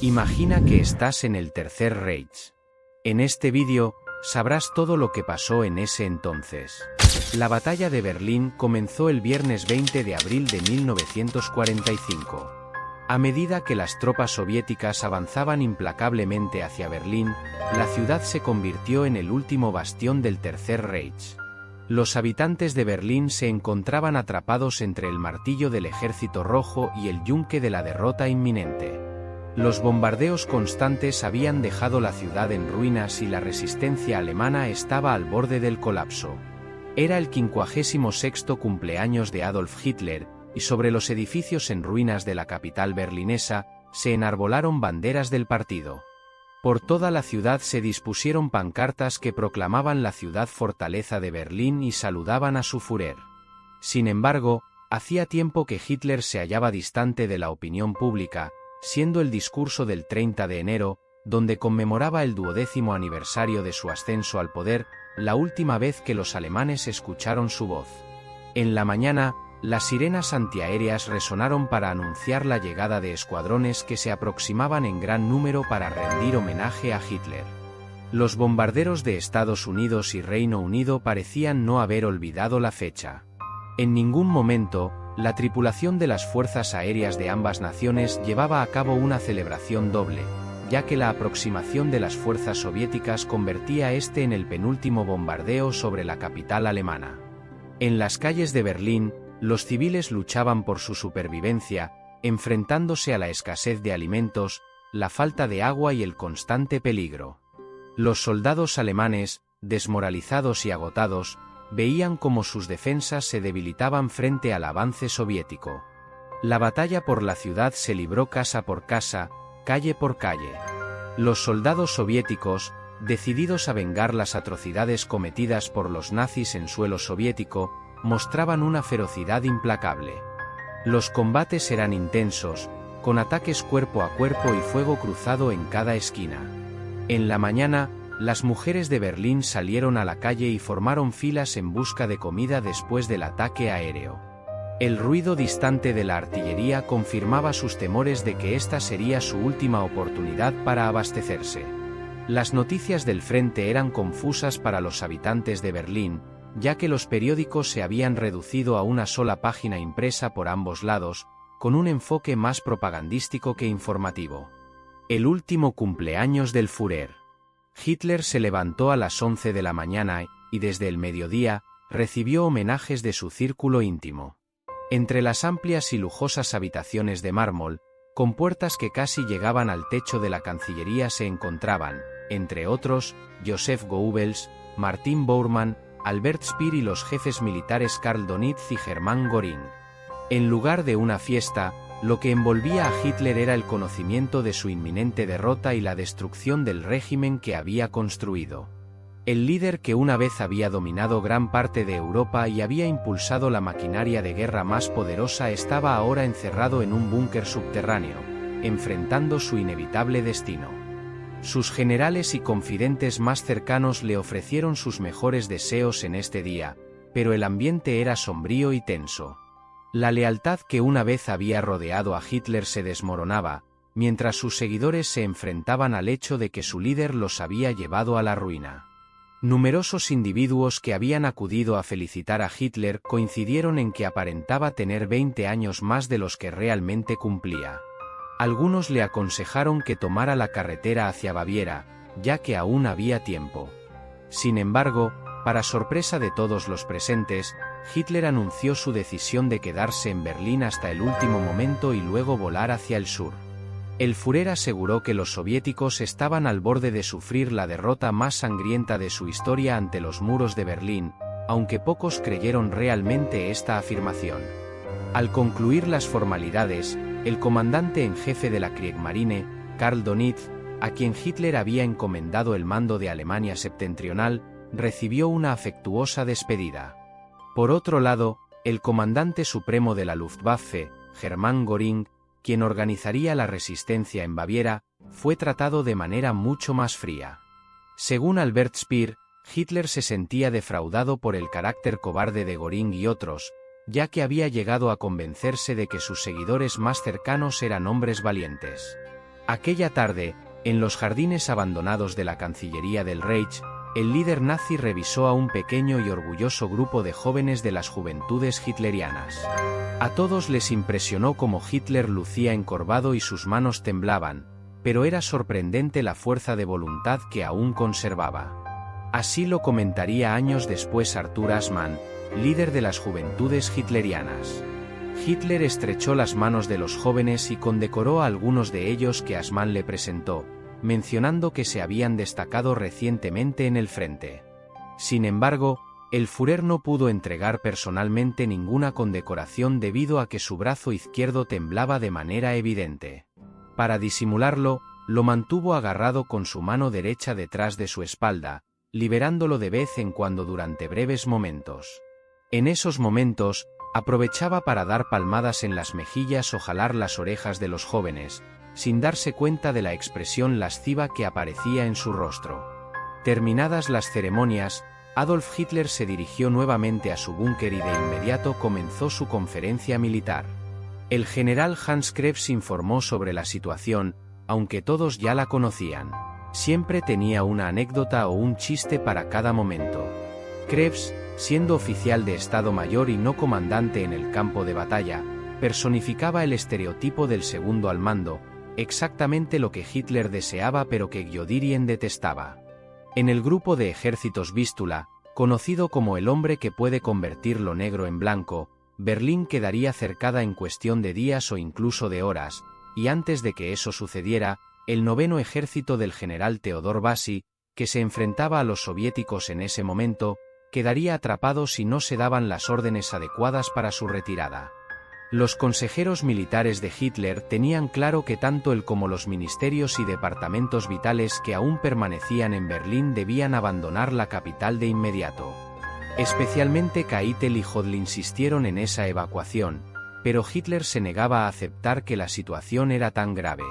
Imagina que estás en el Tercer Reich. En este vídeo, sabrás todo lo que pasó en ese entonces. La batalla de Berlín comenzó el viernes 20 de abril de 1945. A medida que las tropas soviéticas avanzaban implacablemente hacia Berlín, la ciudad se convirtió en el último bastión del Tercer Reich. Los habitantes de Berlín se encontraban atrapados entre el martillo del Ejército Rojo y el yunque de la derrota inminente. Los bombardeos constantes habían dejado la ciudad en ruinas y la resistencia alemana estaba al borde del colapso. Era el 56º cumpleaños de Adolf Hitler, y sobre los edificios en ruinas de la capital berlinesa, se enarbolaron banderas del partido. Por toda la ciudad se dispusieron pancartas que proclamaban la ciudad fortaleza de Berlín y saludaban a su Führer. Sin embargo, hacía tiempo que Hitler se hallaba distante de la opinión pública, siendo el discurso del 30 de enero, donde conmemoraba el 12º aniversario de su ascenso al poder, la última vez que los alemanes escucharon su voz. En la mañana, las sirenas antiaéreas resonaron para anunciar la llegada de escuadrones que se aproximaban en gran número para rendir homenaje a Hitler. Los bombarderos de Estados Unidos y Reino Unido parecían no haber olvidado la fecha. En ningún momento, la tripulación de las fuerzas aéreas de ambas naciones llevaba a cabo una celebración doble, ya que la aproximación de las fuerzas soviéticas convertía este en el penúltimo bombardeo sobre la capital alemana. En las calles de Berlín, los civiles luchaban por su supervivencia, enfrentándose a la escasez de alimentos, la falta de agua y el constante peligro. Los soldados alemanes, desmoralizados y agotados, veían cómo sus defensas se debilitaban frente al avance soviético. La batalla por la ciudad se libró casa por casa, calle por calle. Los soldados soviéticos, decididos a vengar las atrocidades cometidas por los nazis en suelo soviético, mostraban una ferocidad implacable. Los combates eran intensos, con ataques cuerpo a cuerpo y fuego cruzado en cada esquina. En la mañana, las mujeres de Berlín salieron a la calle y formaron filas en busca de comida después del ataque aéreo. El ruido distante de la artillería confirmaba sus temores de que esta sería su última oportunidad para abastecerse. Las noticias del frente eran confusas para los habitantes de Berlín, ya que los periódicos se habían reducido a una sola página impresa por ambos lados, con un enfoque más propagandístico que informativo. El último cumpleaños del Führer. Hitler se levantó a las 11 de la mañana y desde el mediodía recibió homenajes de su círculo íntimo. Entre las amplias y lujosas habitaciones de mármol, con puertas que casi llegaban al techo de la Cancillería se encontraban, entre otros, Joseph Goebbels, Martin Bormann, Albert Speer y los jefes militares Karl Donitz y Hermann Göring. En lugar de una fiesta, lo que envolvía a Hitler era el conocimiento de su inminente derrota y la destrucción del régimen que había construido. El líder que una vez había dominado gran parte de Europa y había impulsado la maquinaria de guerra más poderosa estaba ahora encerrado en un búnker subterráneo, enfrentando su inevitable destino. Sus generales y confidentes más cercanos le ofrecieron sus mejores deseos en este día, pero el ambiente era sombrío y tenso. La lealtad que una vez había rodeado a Hitler se desmoronaba, mientras sus seguidores se enfrentaban al hecho de que su líder los había llevado a la ruina. Numerosos individuos que habían acudido a felicitar a Hitler coincidieron en que aparentaba tener 20 años más de los que realmente cumplía. Algunos le aconsejaron que tomara la carretera hacia Baviera, ya que aún había tiempo. Sin embargo, para sorpresa de todos los presentes, Hitler anunció su decisión de quedarse en Berlín hasta el último momento y luego volar hacia el sur. El Führer aseguró que los soviéticos estaban al borde de sufrir la derrota más sangrienta de su historia ante los muros de Berlín, aunque pocos creyeron realmente esta afirmación. Al concluir las formalidades, el comandante en jefe de la Kriegsmarine, Karl Donitz, a quien Hitler había encomendado el mando de Alemania septentrional, recibió una afectuosa despedida. Por otro lado, el comandante supremo de la Luftwaffe, Hermann Göring, quien organizaría la resistencia en Baviera, fue tratado de manera mucho más fría. Según Albert Speer, Hitler se sentía defraudado por el carácter cobarde de Göring y otros, ya que había llegado a convencerse de que sus seguidores más cercanos eran hombres valientes. Aquella tarde, en los jardines abandonados de la Cancillería del Reich, el líder nazi revisó a un pequeño y orgulloso grupo de jóvenes de las juventudes hitlerianas. A todos les impresionó cómo Hitler lucía encorvado y sus manos temblaban, pero era sorprendente la fuerza de voluntad que aún conservaba. Así lo comentaría años después Arthur Asman, líder de las juventudes hitlerianas. Hitler estrechó las manos de los jóvenes y condecoró a algunos de ellos que Asman le presentó, mencionando que se habían destacado recientemente en el frente. Sin embargo, el Führer no pudo entregar personalmente ninguna condecoración debido a que su brazo izquierdo temblaba de manera evidente. Para disimularlo, lo mantuvo agarrado con su mano derecha detrás de su espalda, liberándolo de vez en cuando durante breves momentos. En esos momentos, aprovechaba para dar palmadas en las mejillas o jalar las orejas de los jóvenes, sin darse cuenta de la expresión lasciva que aparecía en su rostro. Terminadas las ceremonias, Adolf Hitler se dirigió nuevamente a su búnker y de inmediato comenzó su conferencia militar. El general Hans Krebs informó sobre la situación, aunque todos ya la conocían. Siempre tenía una anécdota o un chiste para cada momento. Krebs, siendo oficial de Estado Mayor y no comandante en el campo de batalla, personificaba el estereotipo del segundo al mando, exactamente lo que Hitler deseaba pero que Guderian detestaba. En el grupo de ejércitos Vístula, conocido como el hombre que puede convertir lo negro en blanco, Berlín quedaría cercada en cuestión de días o incluso de horas, y antes de que eso sucediera, el noveno ejército del general Theodor Basi, que se enfrentaba a los soviéticos en ese momento, quedaría atrapado si no se daban las órdenes adecuadas para su retirada. Los consejeros militares de Hitler tenían claro que tanto él como los ministerios y departamentos vitales que aún permanecían en Berlín debían abandonar la capital de inmediato. Especialmente Keitel y Jodl insistieron en esa evacuación, pero Hitler se negaba a aceptar que la situación era tan grave.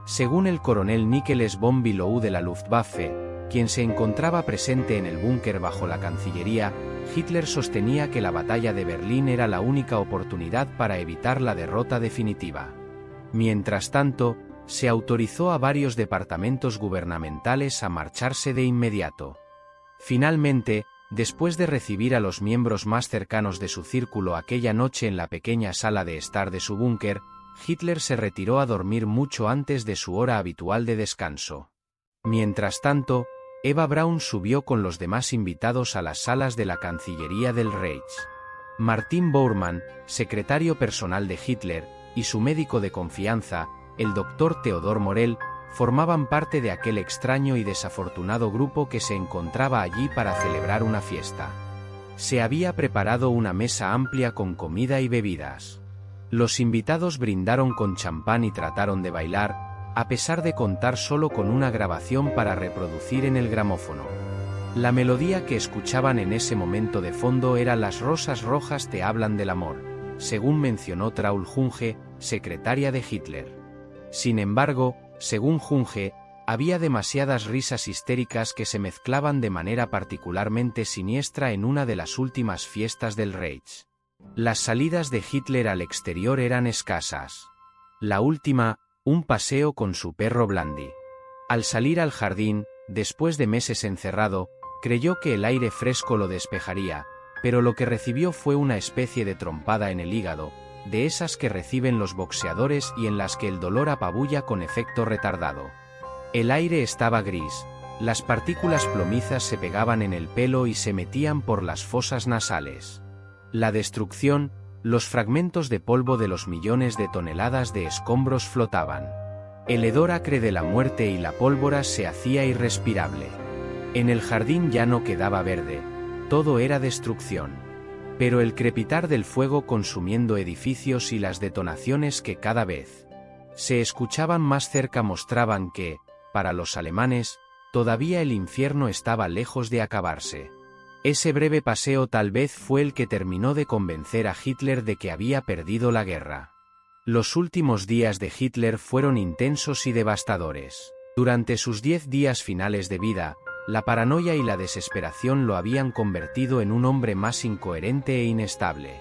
Según el coronel Nicholas von Bülow de la Luftwaffe, quien se encontraba presente en el búnker bajo la Cancillería, Hitler sostenía que la batalla de Berlín era la única oportunidad para evitar la derrota definitiva. Mientras tanto, se autorizó a varios departamentos gubernamentales a marcharse de inmediato. Finalmente, después de recibir a los miembros más cercanos de su círculo aquella noche en la pequeña sala de estar de su búnker, Hitler se retiró a dormir mucho antes de su hora habitual de descanso. Mientras tanto, Eva Braun subió con los demás invitados a las salas de la Cancillería del Reich. Martin Bormann, secretario personal de Hitler, y su médico de confianza, el doctor Theodor Morell, formaban parte de aquel extraño y desafortunado grupo que se encontraba allí para celebrar una fiesta. Se había preparado una mesa amplia con comida y bebidas. Los invitados brindaron con champán y trataron de bailar, a pesar de contar solo con una grabación para reproducir en el gramófono. La melodía que escuchaban en ese momento de fondo era Las rosas rojas te hablan del amor, según mencionó Traul Junge, secretaria de Hitler. Sin embargo, según Junge, había demasiadas risas histéricas que se mezclaban de manera particularmente siniestra en una de las últimas fiestas del Reich. Las salidas de Hitler al exterior eran escasas. La última, un paseo con su perro Blandi. Al salir al jardín, después de meses encerrado, creyó que el aire fresco lo despejaría, pero lo que recibió fue una especie de trompada en el hígado, de esas que reciben los boxeadores y en las que el dolor apabulla con efecto retardado. El aire estaba gris, las partículas plomizas se pegaban en el pelo y se metían por las fosas nasales. La destrucción, los fragmentos de polvo de los millones de toneladas de escombros flotaban. El hedor acre de la muerte y la pólvora se hacía irrespirable. En el jardín ya no quedaba verde, todo era destrucción. Pero el crepitar del fuego consumiendo edificios y las detonaciones que cada vez se escuchaban más cerca mostraban que, para los alemanes, todavía el infierno estaba lejos de acabarse. Ese breve paseo tal vez fue el que terminó de convencer a Hitler de que había perdido la guerra. Los últimos días de Hitler fueron intensos y devastadores. Durante sus 10 días finales de vida, la paranoia y la desesperación lo habían convertido en un hombre más incoherente e inestable.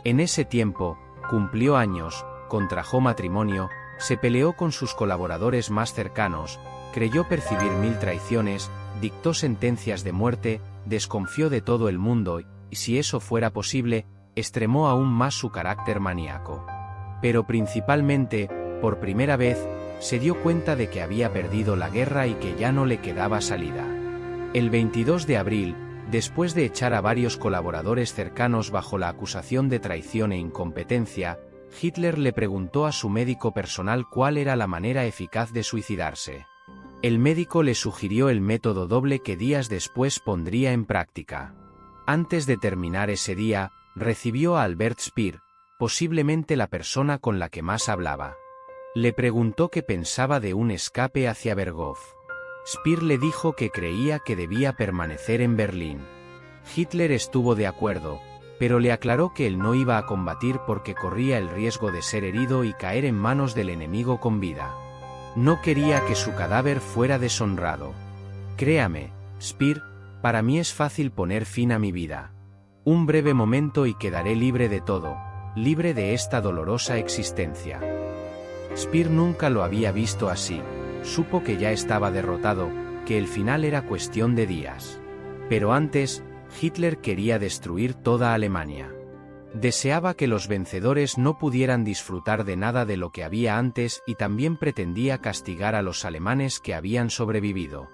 En ese tiempo, cumplió años, contrajo matrimonio, Se peleó con sus colaboradores más cercanos, creyó percibir 1000 traiciones, dictó sentencias de muerte, desconfió de todo el mundo y, si eso fuera posible, extremó aún más su carácter maníaco. Pero principalmente, por primera vez, se dio cuenta de que había perdido la guerra y que ya no le quedaba salida. El 22 de abril, después de echar a varios colaboradores cercanos bajo la acusación de traición e incompetencia, Hitler le preguntó a su médico personal cuál era la manera eficaz de suicidarse. El médico le sugirió el método doble que días después pondría en práctica. Antes de terminar ese día, recibió a Albert Speer, posiblemente la persona con la que más hablaba. Le preguntó qué pensaba de un escape hacia Berghof. Speer le dijo que creía que debía permanecer en Berlín. Hitler estuvo de acuerdo, pero le aclaró que él no iba a combatir porque corría el riesgo de ser herido y caer en manos del enemigo con vida. No quería que su cadáver fuera deshonrado. Créame, Speer, para mí es fácil poner fin a mi vida. Un breve momento y quedaré libre de todo, libre de esta dolorosa existencia. Speer nunca lo había visto así, supo que ya estaba derrotado, que el final era cuestión de días. Pero antes, Hitler quería destruir toda Alemania. Deseaba que los vencedores no pudieran disfrutar de nada de lo que había antes y también pretendía castigar a los alemanes que habían sobrevivido.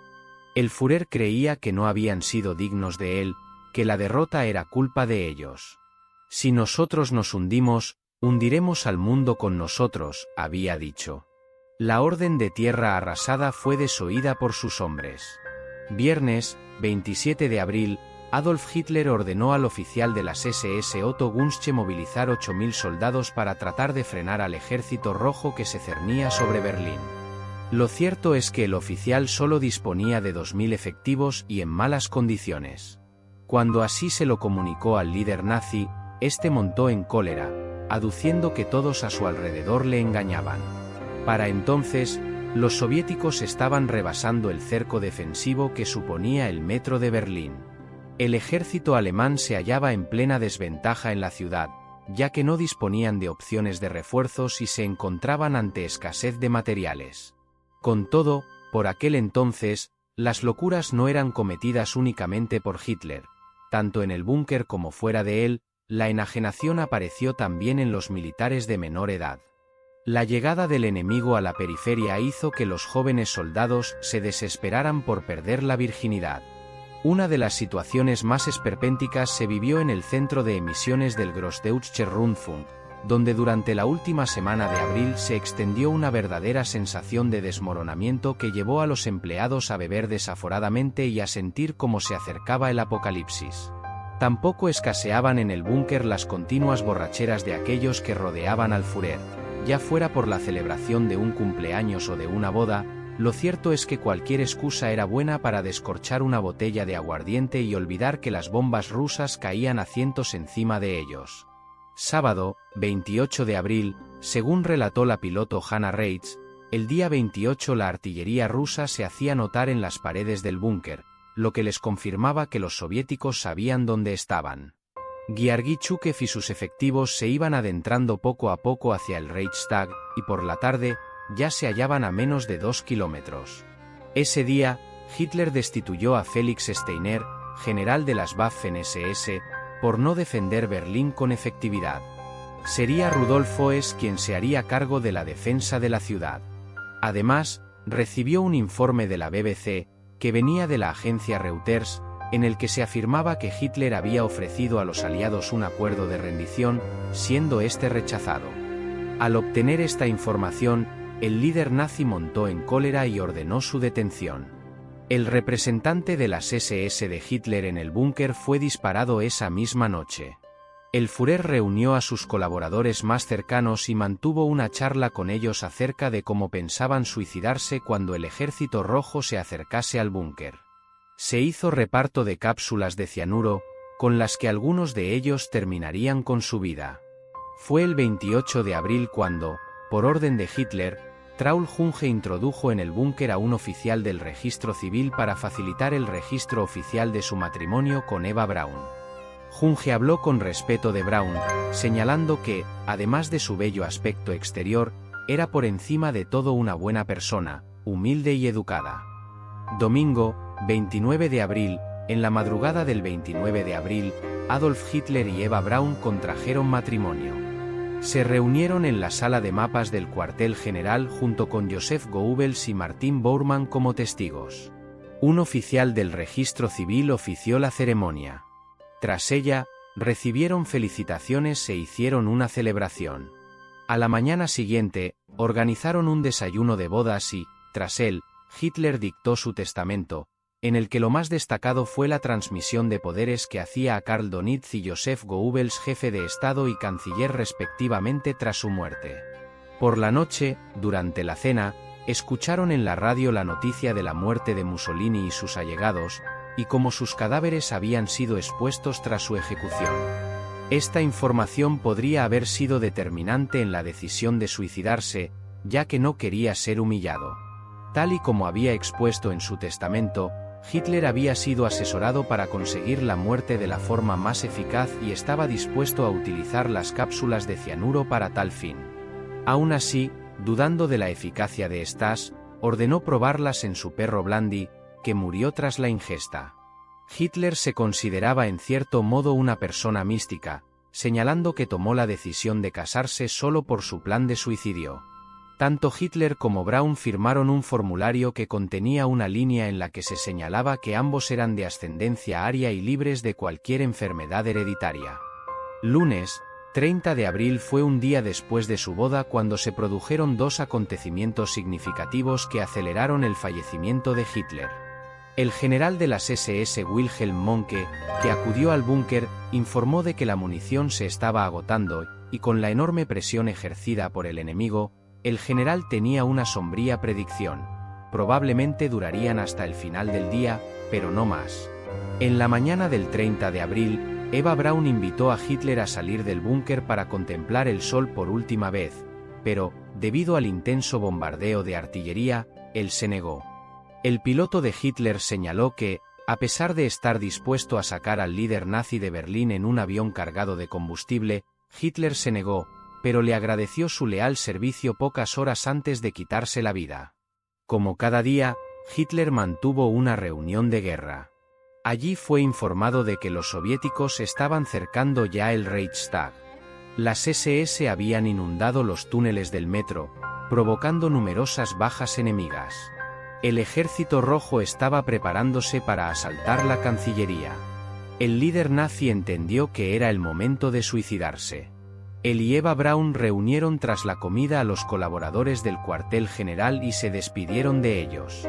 El Führer creía que no habían sido dignos de él, que la derrota era culpa de ellos. Si nosotros nos hundimos, hundiremos al mundo con nosotros, había dicho. La orden de tierra arrasada fue desoída por sus hombres. Viernes, 27 de abril, Adolf Hitler ordenó al oficial de las SS Otto Gunschke movilizar 8000 soldados para tratar de frenar al ejército rojo que se cernía sobre Berlín. Lo cierto es que el oficial solo disponía de 2000 efectivos y en malas condiciones. Cuando así se lo comunicó al líder nazi, este montó en cólera, aduciendo que todos a su alrededor le engañaban. Para entonces, los soviéticos estaban rebasando el cerco defensivo que suponía el metro de Berlín. El ejército alemán se hallaba en plena desventaja en la ciudad, ya que no disponían de opciones de refuerzos y se encontraban ante escasez de materiales. Con todo, por aquel entonces, las locuras no eran cometidas únicamente por Hitler. Tanto en el búnker como fuera de él, la enajenación apareció también en los militares de menor edad. La llegada del enemigo a la periferia hizo que los jóvenes soldados se desesperaran por perder la virginidad. Una de las situaciones más esperpénticas se vivió en el centro de emisiones del Großdeutscher Rundfunk, donde durante la última semana de abril se extendió una verdadera sensación de desmoronamiento que llevó a los empleados a beber desaforadamente y a sentir cómo se acercaba el apocalipsis. Tampoco escaseaban en el búnker las continuas borracheras de aquellos que rodeaban al Führer, ya fuera por la celebración de un cumpleaños o de una boda. Lo cierto es que cualquier excusa era buena para descorchar una botella de aguardiente y olvidar que las bombas rusas caían a cientos encima de ellos. Sábado, 28 de abril, según relató la piloto Hannah Reitz, el día 28 la artillería rusa se hacía notar en las paredes del búnker, lo que les confirmaba que los soviéticos sabían dónde estaban. Georgi Chukev y sus efectivos se iban adentrando poco a poco hacia el Reichstag, y por la tarde, ya se hallaban a menos de 2 kilómetros. Ese día, Hitler destituyó a Felix Steiner, general de las Waffen-SS, por no defender Berlín con efectividad. Sería Rudolf Hoes quien se haría cargo de la defensa de la ciudad. Además, recibió un informe de la BBC, que venía de la agencia Reuters, en el que se afirmaba que Hitler había ofrecido a los aliados un acuerdo de rendición, siendo este rechazado. Al obtener esta información, el líder nazi montó en cólera y ordenó su detención. El representante de las SS de Hitler en el búnker fue disparado esa misma noche. El Führer reunió a sus colaboradores más cercanos y mantuvo una charla con ellos acerca de cómo pensaban suicidarse cuando el ejército rojo se acercase al búnker. Se hizo reparto de cápsulas de cianuro, con las que algunos de ellos terminarían con su vida. Fue el 28 de abril cuando, por orden de Hitler, Traul Junge introdujo en el búnker a un oficial del registro civil para facilitar el registro oficial de su matrimonio con Eva Braun. Junge habló con respeto de Braun, señalando que, además de su bello aspecto exterior, era por encima de todo una buena persona, humilde y educada. Domingo, 29 de abril, en la madrugada del 29 de abril, Adolf Hitler y Eva Braun contrajeron matrimonio. Se reunieron en la sala de mapas del cuartel general junto con Joseph Goebbels y Martin Bormann como testigos. Un oficial del registro civil ofició la ceremonia. Tras ella, recibieron felicitaciones e hicieron una celebración. A la mañana siguiente, organizaron un desayuno de bodas y, tras él, Hitler dictó su testamento, en el que lo más destacado fue la transmisión de poderes que hacía a Karl Donitz y Joseph Goebbels jefe de Estado y canciller respectivamente tras su muerte. Por la noche, durante la cena, escucharon en la radio la noticia de la muerte de Mussolini y sus allegados, y cómo sus cadáveres habían sido expuestos tras su ejecución. Esta información podría haber sido determinante en la decisión de suicidarse, ya que no quería ser humillado. Tal y como había expuesto en su testamento, Hitler había sido asesorado para conseguir la muerte de la forma más eficaz y estaba dispuesto a utilizar las cápsulas de cianuro para tal fin. Aún así, dudando de la eficacia de estas, ordenó probarlas en su perro Blandy, que murió tras la ingesta. Hitler se consideraba en cierto modo una persona mística, señalando que tomó la decisión de casarse solo por su plan de suicidio. Tanto Hitler como Braun firmaron un formulario que contenía una línea en la que se señalaba que ambos eran de ascendencia aria y libres de cualquier enfermedad hereditaria. Lunes, 30 de abril fue un día después de su boda cuando se produjeron dos acontecimientos significativos que aceleraron el fallecimiento de Hitler. El general de las SS Wilhelm Mohnke, que acudió al búnker, informó de que la munición se estaba agotando, y con la enorme presión ejercida por el enemigo, el general tenía una sombría predicción. Probablemente durarían hasta el final del día, pero no más. En la mañana del 30 de abril, Eva Braun invitó a Hitler a salir del búnker para contemplar el sol por última vez, pero, debido al intenso bombardeo de artillería, él se negó. El piloto de Hitler señaló que, a pesar de estar dispuesto a sacar al líder nazi de Berlín en un avión cargado de combustible, Hitler se negó, pero le agradeció su leal servicio pocas horas antes de quitarse la vida. Como cada día, Hitler mantuvo una reunión de guerra. Allí fue informado de que los soviéticos estaban cercando ya el Reichstag. Las SS habían inundado los túneles del metro, provocando numerosas bajas enemigas. El ejército rojo estaba preparándose para asaltar la Cancillería. El líder nazi entendió que era el momento de suicidarse. Él y Eva Braun reunieron tras la comida a los colaboradores del cuartel general y se despidieron de ellos.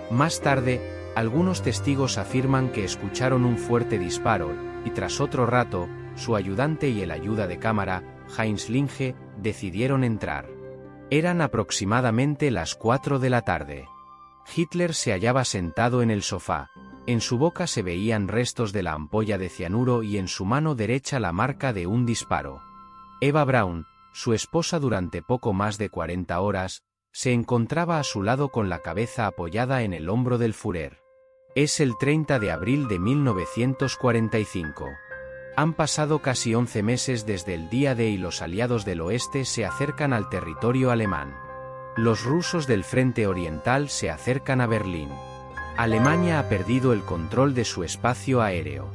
Más tarde, algunos testigos afirman que escucharon un fuerte disparo, y tras otro rato, su ayudante y el ayuda de cámara, Heinz Linge, decidieron entrar. Eran aproximadamente las 4 de la tarde. Hitler se hallaba sentado en el sofá. En su boca se veían restos de la ampolla de cianuro y en su mano derecha la marca de un disparo. Eva Braun, su esposa durante poco más de 40 horas, se encontraba a su lado con la cabeza apoyada en el hombro del Führer. Es el 30 de abril de 1945. Han pasado casi 11 meses desde el día D y los aliados del oeste se acercan al territorio alemán. Los rusos del frente oriental se acercan a Berlín. Alemania ha perdido el control de su espacio aéreo.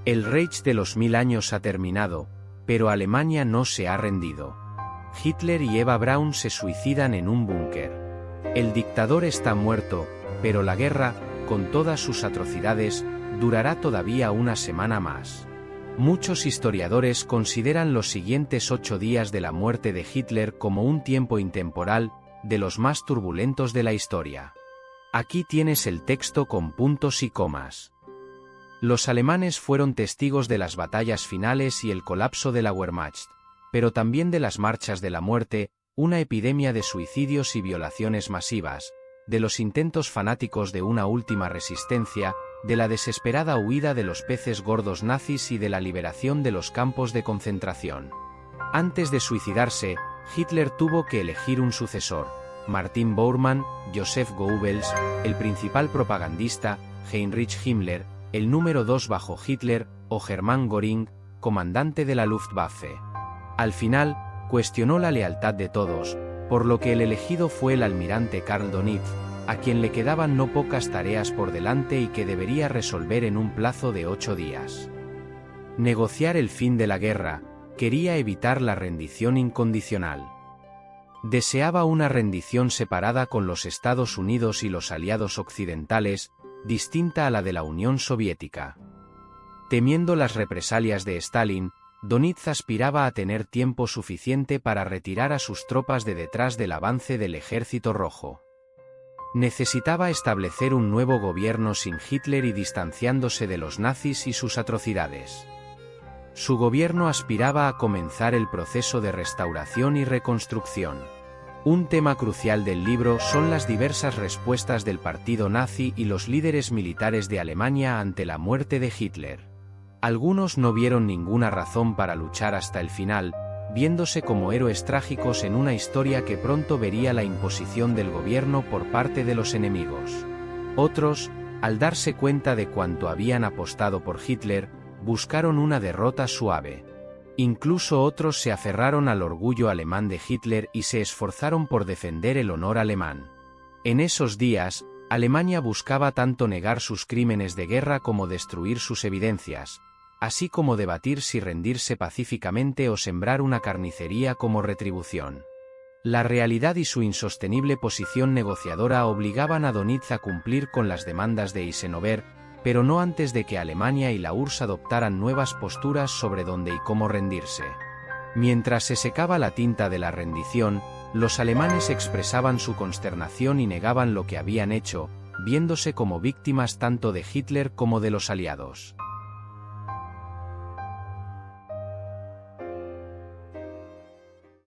El Reich de los 1000 años ha terminado, pero Alemania no se ha rendido. Hitler y Eva Braun se suicidan en un búnker. El dictador está muerto, pero la guerra, con todas sus atrocidades, durará todavía una semana más. Muchos historiadores consideran los siguientes 8 días de la muerte de Hitler como un tiempo intemporal, de los más turbulentos de la historia. Aquí tienes el texto con puntos y comas. Los alemanes fueron testigos de las batallas finales y el colapso de la Wehrmacht, pero también de las marchas de la muerte, una epidemia de suicidios y violaciones masivas, de los intentos fanáticos de una última resistencia, de la desesperada huida de los peces gordos nazis y de la liberación de los campos de concentración. Antes de suicidarse, Hitler tuvo que elegir un sucesor: Martin Bormann, Joseph Goebbels, el principal propagandista, Heinrich Himmler, el número 2 bajo Hitler, o Hermann Göring, comandante de la Luftwaffe. Al final, cuestionó la lealtad de todos, por lo que el elegido fue el almirante Karl Donitz, a quien le quedaban no pocas tareas por delante y que debería resolver en un plazo de 8 días. Negociar el fin de la guerra, quería evitar la rendición incondicional. Deseaba una rendición separada con los Estados Unidos y los aliados occidentales, distinta a la de la Unión Soviética. Temiendo las represalias de Stalin, Donitz aspiraba a tener tiempo suficiente para retirar a sus tropas de detrás del avance del Ejército Rojo. Necesitaba establecer un nuevo gobierno sin Hitler y distanciándose de los nazis y sus atrocidades. Su gobierno aspiraba a comenzar el proceso de restauración y reconstrucción. Un tema crucial del libro son las diversas respuestas del partido nazi y los líderes militares de Alemania ante la muerte de Hitler. Algunos no vieron ninguna razón para luchar hasta el final, viéndose como héroes trágicos en una historia que pronto vería la imposición del gobierno por parte de los enemigos. Otros, al darse cuenta de cuánto habían apostado por Hitler, buscaron una derrota suave. Incluso otros se aferraron al orgullo alemán de Hitler y se esforzaron por defender el honor alemán. En esos días, Alemania buscaba tanto negar sus crímenes de guerra como destruir sus evidencias, así como debatir si rendirse pacíficamente o sembrar una carnicería como retribución. La realidad y su insostenible posición negociadora obligaban a Donitz a cumplir con las demandas de Eisenhower, pero no antes de que Alemania y la URSS adoptaran nuevas posturas sobre dónde y cómo rendirse. Mientras se secaba la tinta de la rendición, los alemanes expresaban su consternación y negaban lo que habían hecho, viéndose como víctimas tanto de Hitler como de los aliados.